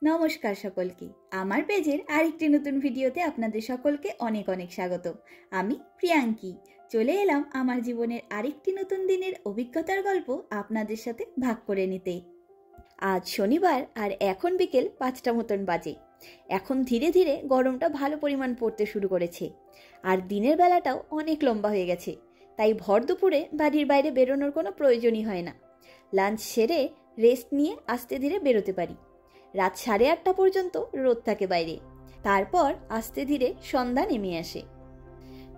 নমস্কার সকলকে। আমার পেজের আরেকটি নতুন ভিডিওতে আপনাদের সকলকে অনেক অনেক স্বাগত। আমি প্রিয়াঙ্কি চলে এলাম আমার জীবনের আরেকটি নতুন দিনের অভিজ্ঞতার গল্প আপনাদের সাথে ভাগ করে নিতে। আজ শনিবার আর এখন বিকেল 5টা মতন বাজে। এখন ধীরে ধীরে গরমটা ভালো পরিমাণ পড়তে শুরু করেছে আর দিনের বেলাটাও অনেক লম্বা হয়ে গেছে, তাই ভর দুপুরে বাড়ির বাইরে বেরোনোর কোনো প্রয়োজনই হয় না। লাঞ্চ সেরে রেস্ট নিয়ে আস্তে ধীরে বেরোতে পারি। রাত 8:30 পর্যন্ত রোদ থাকে বাইরে, তারপর আস্তে ধীরে সন্ধ্যা নেমে আসে।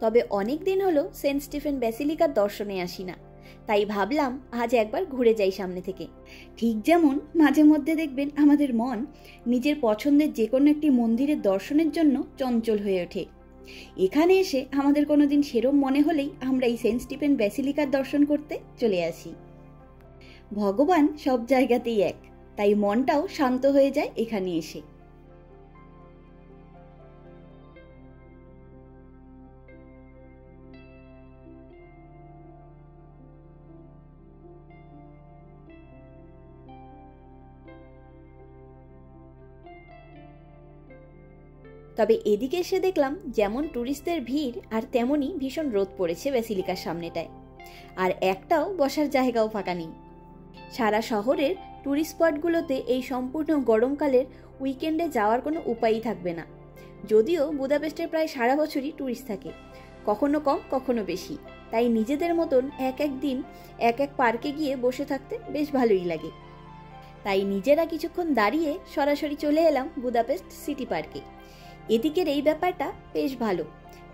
তবে অনেক দিন হলো সেন্ট স্টিফেন ব্যাসিলিকার দর্শনে আসি না, তাই ভাবলাম আজ একবার ঘুরে যাই সামনে থেকে। ঠিক যেমন মাঝে মধ্যে দেখবেন আমাদের মন নিজের পছন্দের যে কোনো একটি মন্দিরের দর্শনের জন্য চঞ্চল হয়ে ওঠে। এখানে এসে আমাদের কোনোদিন সেরম মনে হলেই আমরা এই সেন্ট স্টিফেন ব্যাসিলিকার দর্শন করতে চলে আসি। ভগবান সব জায়গাতেই এক, তাই মনটাও শান্ত হয়ে যায় এখানে এসে। তবে এদিকে এসে দেখলাম যেমন ট্যুরিস্টদের ভিড় আর তেমনই ভীষণ রোদ পড়েছে ব্যাসিলিকার সামনেটায়, আর একটাও বসার জায়গাও ফাঁকা নেই। সারা শহরের ট্যুরিস্ট স্পটগুলোতে এই সম্পূর্ণ গরমকালের উইকেন্ডে যাওয়ার কোনো উপায়ই থাকবে না। যদিও বুদাপেস্টের প্রায় সারা বছরই ট্যুরিস্ট থাকে, কখনো কম কখনো বেশি, তাই নিজেদের মতন এক এক দিন এক এক পার্কে গিয়ে বসে থাকতে বেশ ভালোই লাগে। তাই নিজেরা কিছুক্ষণ দাঁড়িয়ে সরাসরি চলে এলাম বুদাপেস্ট সিটি পার্কে। এদিকের এই ব্যাপারটা বেশ ভালো,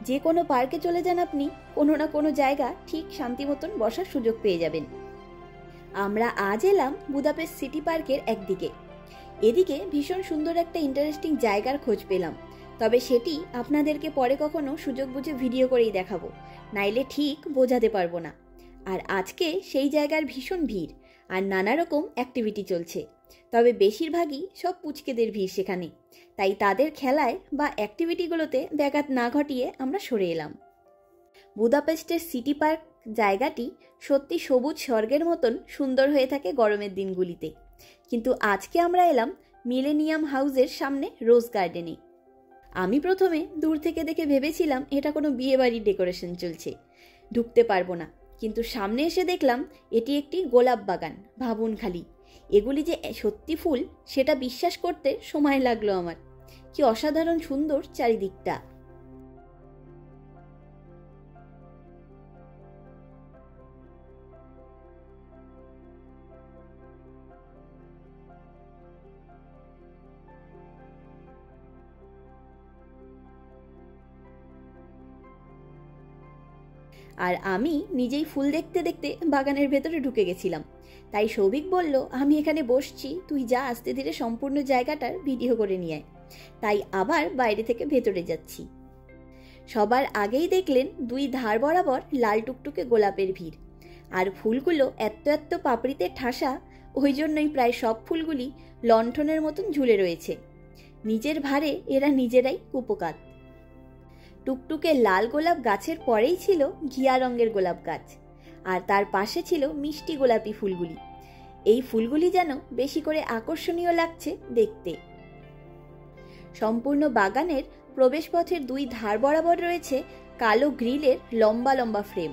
যে কোনো পার্কে চলে যান আপনি, কোনো না কোনো জায়গা ঠিক শান্তি মতন বসার সুযোগ পেয়ে যাবেন। আমরা আজ এলাম বুদাপেস্ট সিটি পার্কের একদিকে। এদিকে ভীষণ সুন্দর একটা ইন্টারেস্টিং জায়গার খোঁজ পেলাম, তবে সেটি আপনাদেরকে পরে কখনো সুযোগ বুঝে ভিডিও করেই দেখাবো, নাইলে ঠিক বোঝাতে পারবো না। আর আজকে সেই জায়গার ভীষণ ভিড় আর নানা রকম অ্যাক্টিভিটি চলছে, তবে বেশিরভাগই সব পুচকেদের ভিড় সেখানে, তাই তাদের খেলায় বা অ্যাক্টিভিটিগুলোতে ব্যাঘাত না ঘটিয়ে আমরা সরে এলাম। বুদাপেস্টের সিটি পার্ক জায়গাটি সত্যি সবুজ স্বর্গের মতন সুন্দর হয়ে থাকে গরমের দিনগুলিতে, কিন্তু আজকে আমরা এলাম মিলেনিয়াম হাউসের সামনে রোজ গার্ডেনে। আমি প্রথমে দূর থেকে দেখে ভেবেছিলাম এটা কোনো বিয়েবাড়ির ডেকোরেশন চলছে, ঢুকতে পারবো না, কিন্তু সামনে এসে দেখলাম এটি একটি গোলাপ বাগান। ভাবুন খালি, এগুলি যে সত্যি ফুল সেটা বিশ্বাস করতে সময় লাগলো আমার। কি অসাধারণ সুন্দর চারিদিকটা। আর আমি নিজেই ফুল দেখতে দেখতে বাগানের ভেতরে ঢুকে গেছিলাম, তাই সৌভিক বলল আমি এখানে বসছি, তুই যা আস্তে ধীরে সম্পূর্ণ জায়গাটার ভিডিও করে নিয়ে আয়। তাই আবার বাইরে থেকে ভেতরে যাচ্ছি। সবার আগেই দেখলেন দুই ধার বরাবর লাল টুকটুকে গোলাপের ভিড়, আর ফুলগুলো এত এত পাপড়িতে ঠাসা, ওই জন্যই প্রায় সব ফুলগুলি লণ্ঠনের মতন ঝুলে রয়েছে। নিজের ভারে এরা নিজেরাই কুপোকাত। টুকটুকে লাল গোলাপ গাছের পরেই ছিল ঘিয়া রঙের গোলাপ গাছ, আর তার পাশে ছিল মিষ্টি গোলাপি ফুলগুলি। এই ফুলগুলি যেন বেশি করে আকর্ষণীয় লাগছে দেখতে। সম্পূর্ণ বাগানের প্রবেশপথের দুই ধার বরাবর রয়েছে কালো গ্রিলের লম্বা লম্বা ফ্রেম,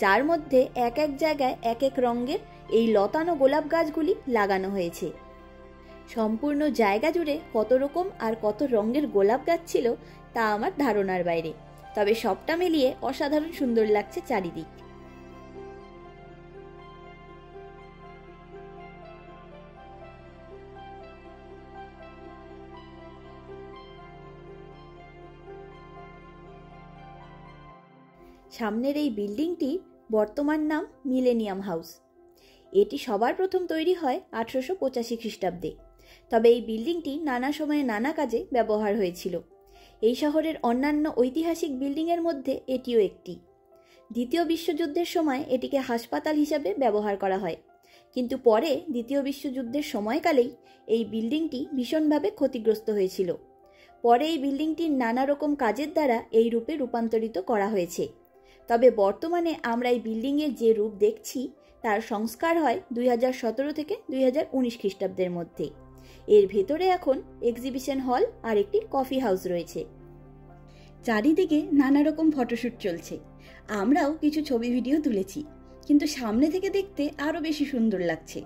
যার মধ্যে এক এক জায়গায় এক এক রঙের এই লতানো গোলাপ গাছগুলি লাগানো হয়েছে। সম্পূর্ণ জায়গা জুড়ে কত রকম আর কত রঙের গোলাপ গাছ ছিল তা আমার ধারণার বাইরে, তবে সবটা মিলিয়ে অসাধারণ সুন্দর লাগছে চারিদিক। সামনের এই বিল্ডিংটির বর্তমান নাম মিলেনিয়াম হাউস। এটি সবার প্রথম তৈরি হয় 1885 খ্রিস্টাব্দে, তবে এই বিল্ডিংটি নানা সময়ে নানা কাজে ব্যবহার হয়েছিল। এই শহরের অন্যান্য ঐতিহাসিক বিল্ডিংয়ের মধ্যে এটিও একটি। দ্বিতীয় বিশ্বযুদ্ধের সময় এটিকে হাসপাতাল হিসাবে ব্যবহার করা হয়, কিন্তু পরে দ্বিতীয় বিশ্বযুদ্ধের সময়কালেই এই বিল্ডিংটি ভীষণভাবে ক্ষতিগ্রস্ত হয়েছিল। পরে এই বিল্ডিংটির নানা রকম কাজের দ্বারা এই রূপে রূপান্তরিত করা হয়েছে। তবে বর্তমানে আমরা এই বিল্ডিংয়ের যে রূপ দেখছি তার সংস্কার হয় 2017 থেকে 2019 খ্রিস্টাব্দের মধ্যে। এর ভেতরে এখন এক্সিবিশন হল আর একটি কফি হাউস রয়েছে। চারিদিকে নানা রকম ফটোশ্যুট চলছে। আমরাও কিছু ছবি ভিডিও তুলেছি, কিন্তু সামনে থেকে দেখতে আরো বেশি সুন্দর লাগছে।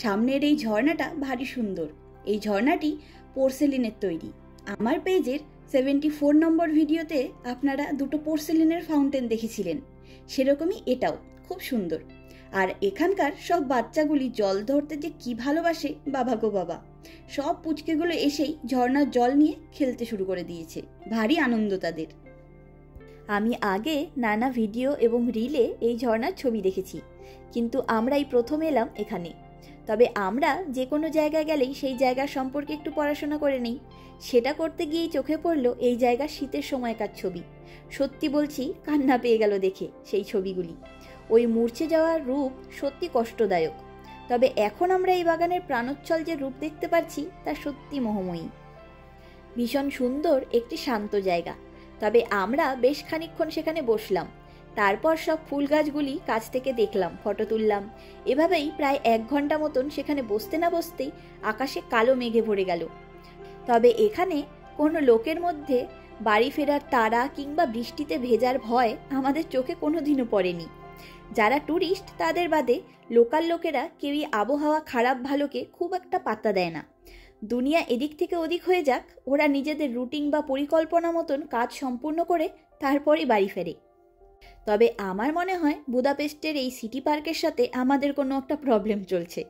সামনের এই ঝর্ণাটা ভারী সুন্দর। এই ঝর্ণাটি পোর্সেলিনের তৈরি। আমার পেজের 74 নম্বর ভিডিওতে আপনারা দুটো পোর্সেলিনের ফাউন্টেন দেখেছিলেন, সেরকমই এটাও খুব সুন্দর। আর এখানকার সব বাচ্চাগুলি জল ধরতে যে কি ভালোবাসে, বাবা গো বাবা। সব পুচকেগুলো এসেই ঝর্ণার জল নিয়ে খেলতে শুরু করে দিয়েছে, ভারী আনন্দ তাদের। আমি আগে নানা ভিডিও এবং রিলে এই ঝর্ণার ছবি দেখেছি, কিন্তু আমরাই প্রথম এলাম এখানে। তবে আমরা যে কোনো জায়গায় গেলেই সেই জায়গার সম্পর্কে একটু পড়াশোনা করে নিই। সেটা করতে গিয়েই চোখে পড়লো এই জায়গার শীতের সময়কার ছবি। সত্যি বলছি, কান্না পেয়ে গেল দেখে সেই ছবিগুলি। ওই মূর্ছে যাওয়ার রূপ সত্যি কষ্টদায়ক। তবে এখন আমরা এই বাগানের প্রাণোচ্ছল যে রূপ দেখতে পাচ্ছি তা সত্যি মোহময়ী। ভীষণ সুন্দর একটি শান্ত জায়গা। তবে আমরা বেশ খানিকক্ষণ সেখানে বসলাম। তারপর সব ফুল গাছগুলি কাছ থেকে দেখলাম, ফটো তুললাম। এভাবেই প্রায় 1 ঘন্টা মতন সেখানে বসতে না বসতেই আকাশে কালো মেঘে ভরে গেল। তবে এখানে কোনো লোকের মধ্যে বাড়ি ফেরার তাড়া কিংবা বৃষ্টিতে ভেজার ভয় আমাদের চোখে কোনোদিনও পড়েনি। যারা ট্যুরিস্ট তাদের বাদে লোকাল লোকেরা কেউই আবহাওয়া খারাপ ভালোকে খুব একটা পাত্তা দেয় না। দুনিয়া এদিক থেকে ওদিক হয়ে যাক, ওরা নিজেদের রুটিন বা পরিকল্পনা মতন কাজ সম্পূর্ণ করে তারপরই বাড়ি ফেরে। তবে আমার মনে হয় বুদাপেস্টের এই সিটি পার্কের সাথে আমাদের কোনো একটা প্রবলেম চলছে।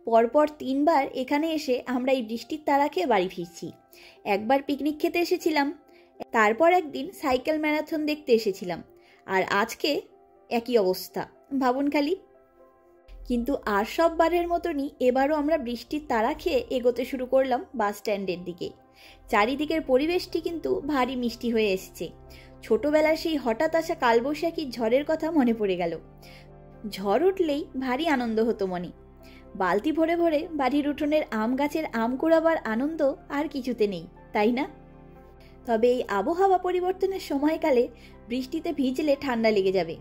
পরপর 3 বার এখানে এসে আমরা এই বৃষ্টির তাড়া খেয়ে বাড়ি ফিরছি। একবার পিকনিক খেতে এসেছিলাম, তারপর একদিন সাইকেল ম্যারাথন দেখতে এসেছিলাম, আর আজকে একই অবস্থা, ভাবুন খালি। কিন্তু আর সব বারের মতনই এবারও আমরা বৃষ্টির তাড়া খেয়ে এগোতে শুরু করলাম বাস স্ট্যান্ডের দিকে। চারিদিকের পরিবেশটি কিন্তু ভারী মিষ্টি হয়ে এসছে। ছোটবেলার সেই হঠাৎ আসা কালবৈশাখী ঝড়ের কথা মনে পড়ে গেল। ঝড় উঠলেই ভারী আনন্দ হতো মনে। বালতি ভরে ভরে বাড়ির উঠোনের আম গাছের আম কুড়াবার আনন্দ আর কিছুতে নেই, তাই না? তবে এই আবহাওয়া পরিবর্তনের সময়কালে বৃষ্টিতে ভিজলে ঠান্ডা লেগে যাবে।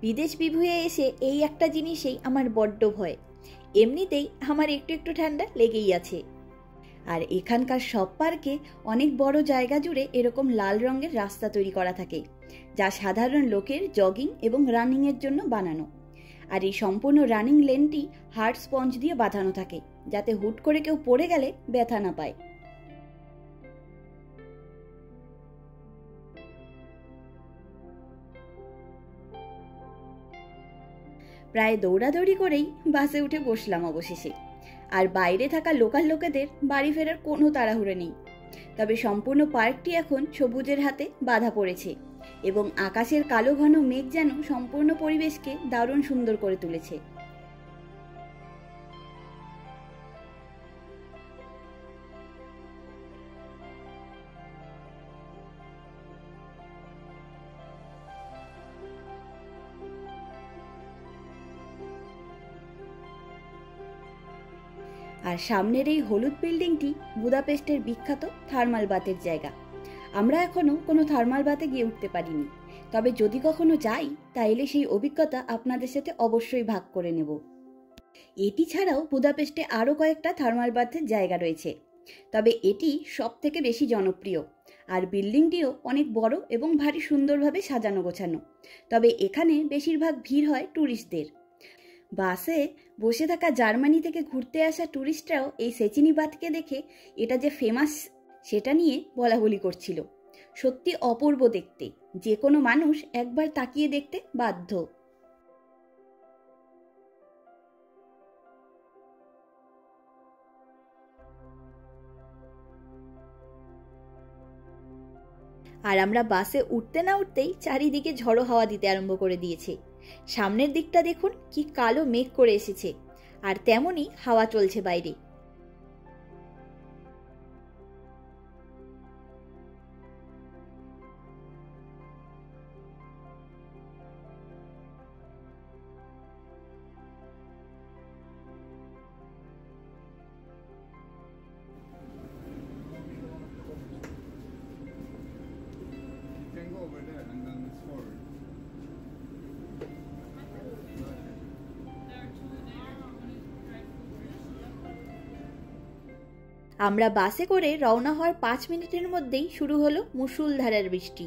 বিদেশ বিভুঁয়ে এসে এই একটা জিনিসেই আমার বড্ড ভয়। এমনিতেই আমার একটু একটু ঠান্ডা লেগেই আছে। আর এখানকার সব পার্কে অনেক বড় জায়গা জুড়ে এরকম লাল রঙের রাস্তা তৈরি করা থাকে, যা সাধারণ লোকের জগিং এবং রানিংয়ের জন্য বানানো। আর এই সম্পূর্ণ রানিং লেনটি হার্ড স্পঞ্জ দিয়ে বাঁধানো থাকে, যাতে হুট করে কেউ পড়ে গেলে ব্যথা না পায়। প্রায় দৌড়াদৌড়ি করেই বাসে উঠে বসলাম অবশেষে। আর বাইরে থাকা লোকাল লোকেদের বাড়ি ফেরার কোনো তাড়াহুড়ো নেই। তবে সম্পূর্ণ পার্কটি এখন সবুজের হাতে বাঁধা পড়েছে, এবং আকাশের কালো ঘন মেঘ যেন সম্পূর্ণ পরিবেশকে দারুণ সুন্দর করে তুলেছে। আর সামনের এই হলুদ বিল্ডিংটি বুদাপেস্টের বিখ্যাত থার্মাল বাথের জায়গা। আমরা এখনো কোনো থার্মাল বাথে গিয়ে উঠতে পারিনি, তবে যদি কখনো যাই তাইলে সেই অভিজ্ঞতা আপনাদের সাথে অবশ্যই ভাগ করে নেব। এটি ছাড়াও বুদাপেস্টে আরও কয়েকটা থার্মাল বাথের জায়গা রয়েছে, তবে এটি সব থেকে বেশি জনপ্রিয়। আর বিল্ডিংটিও অনেক বড় এবং ভারী সুন্দরভাবে সাজানো গোছানো। তবে এখানে বেশিরভাগ ভিড় হয় ট্যুরিস্টদের। বাসে বসে থাকা জার্মানি থেকে ঘুরতে আসা ট্যুরিস্টরাও এই সেচিনি বাথকে দেখে এটা যে ফেমাস সেটা নিয়ে বলাবলি করছিল। সত্যি অপূর্ব দেখতে, যে কোনো মানুষ একবার তাকিয়ে দেখতে বাধ্য। আর আমরা বাসে উঠতে না উঠতেই চারিদিকে ঝড়ো হাওয়া দিতে আরম্ভ করে দিয়েছে। সামনের দিকটা দেখুন কি কালো মেঘ করে এসেছে, আর তেমনই হাওয়া চলছে বাইরে। Tengo, ¿verdad? আমরা বাসে করে রওনা হওয়ার 5 মিনিটের মধ্যেই শুরু হলো মুষলধারার বৃষ্টি।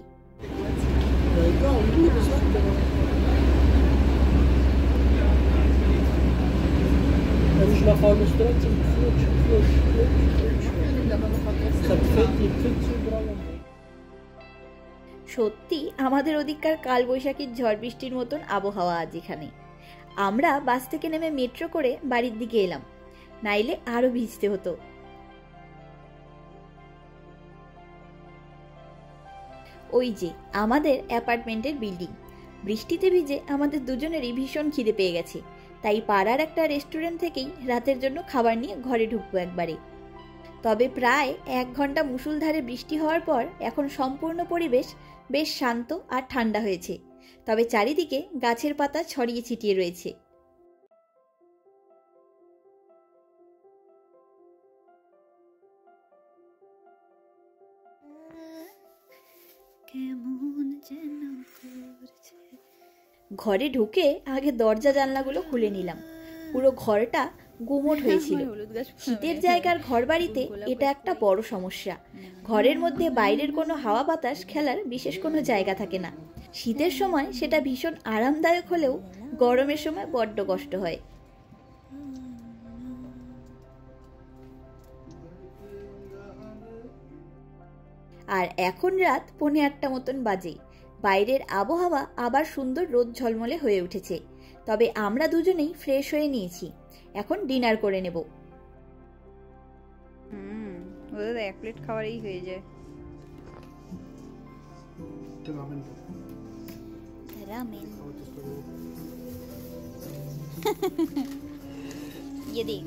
সত্যি আমাদের ওদিককার কালবৈশাখীর ঝড় বৃষ্টির মতন আবহাওয়া আজ এখানে। আমরা বাস থেকে নেমে মেট্রো করে বাড়ির দিকে এলাম, নাইলে আরো ভিজতে হতো। ওই যে আমাদের অ্যাপার্টমেন্টের বিল্ডিং। বৃষ্টিতে ভিজে আমাদের দুজনেরই ভীষণ খিদে পেয়ে গেছে, তাই পাড়ার একটা রেস্টুরেন্ট থেকেই রাতের জন্য খাবার নিয়ে ঘরে ঢুকবো একবারে। তবে প্রায় 1 ঘন্টা মুষলধারে বৃষ্টি হওয়ার পর এখন সম্পূর্ণ পরিবেশ বেশ শান্ত আর ঠান্ডা হয়েছে, তবে চারিদিকে গাছের পাতা ছড়িয়ে ছিটিয়ে রয়েছে। ঘরে ঢুকে আগে দরজা জানলাগুলো খুলে নিলাম। পুরো ঘরটা গুমোট হয়েছিল। শীতের জায়গার ঘর বাড়িতে এটা একটা বড় সমস্যা। ঘরের মধ্যে বাইরের কোনো হাওয়া বাতাস খেলার বিশেষ কোনো জায়গা থাকে না। শীতের সময় সেটা ভীষণ আরামদায়ক হলেও গরমের সময় বড্ড কষ্ট হয়। আর এখন রাত 8:45 মতন বাজে। বাইরের আবহাওয়া আবার সুন্দর রোদ ঝলমলে হয়ে উঠেছে। তবে আমরা দুজনেই ফ্রেশ হয়ে নিয়েছি, এখন ডিনার করে নেব। ওদের 1 প্লেট খাবারই হয়ে যায়। রামেন ये देख,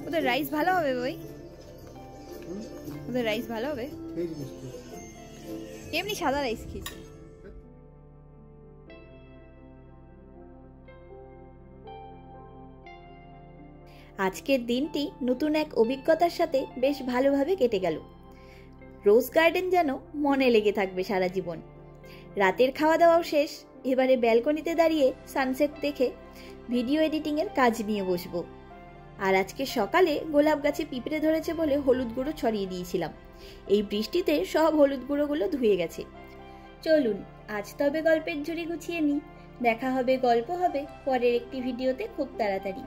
ওদের রাইস ভালো হবে ভাই? ওদের রাইস ভালো হবে? এমনি সাদা রাইস খেয়েছি। আজকের দিনটি নতুন এক অভিজ্ঞতার সাথে বেশ ভালোভাবে কেটে গেল। রোজ গার্ডেন যেন মনে লেগে থাকবে সারা জীবন। রাতের খাওয়া দাওয়াও শেষ। এবারে ব্যালকনিতে দাঁড়িয়ে সানসেট দেখে ভিডিও এডিটিংয়ের কাজ নিয়ে বসবো। আর আজকে সকালে গোলাপ গাছে পিঁপড়ে ধরেছে বলে হলুদ গুঁড়ো ছড়িয়ে দিয়েছিলাম। এই বৃষ্টিতে সব হলুদ গুঁড়োগুলো ধুয়ে গেছে। চলুন আজ তবে গল্পের ঝুড়ি গুছিয়ে নিই। দেখা হবে, গল্প হবে পরের একটি ভিডিওতে খুব তাড়াতাড়ি।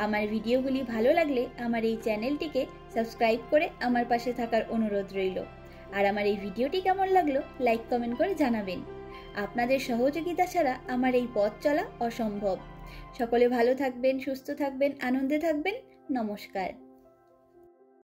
আমার ভিডিওগুলি ভালো লাগলে আমার এই চ্যানেলটিকে সাবস্ক্রাইব করে আমার পাশে থাকার অনুরোধ রইল। আর আমার এই ভিডিওটি কেমন লাগলো লাইক কমেন্ট করে জানাবেন। আপনাদের সহযোগিতা ছাড়া আমার এই পথ চলা অসম্ভব। সকলে ভালো থাকবেন, সুস্থ থাকবেন, আনন্দে থাকবেন। নমস্কার।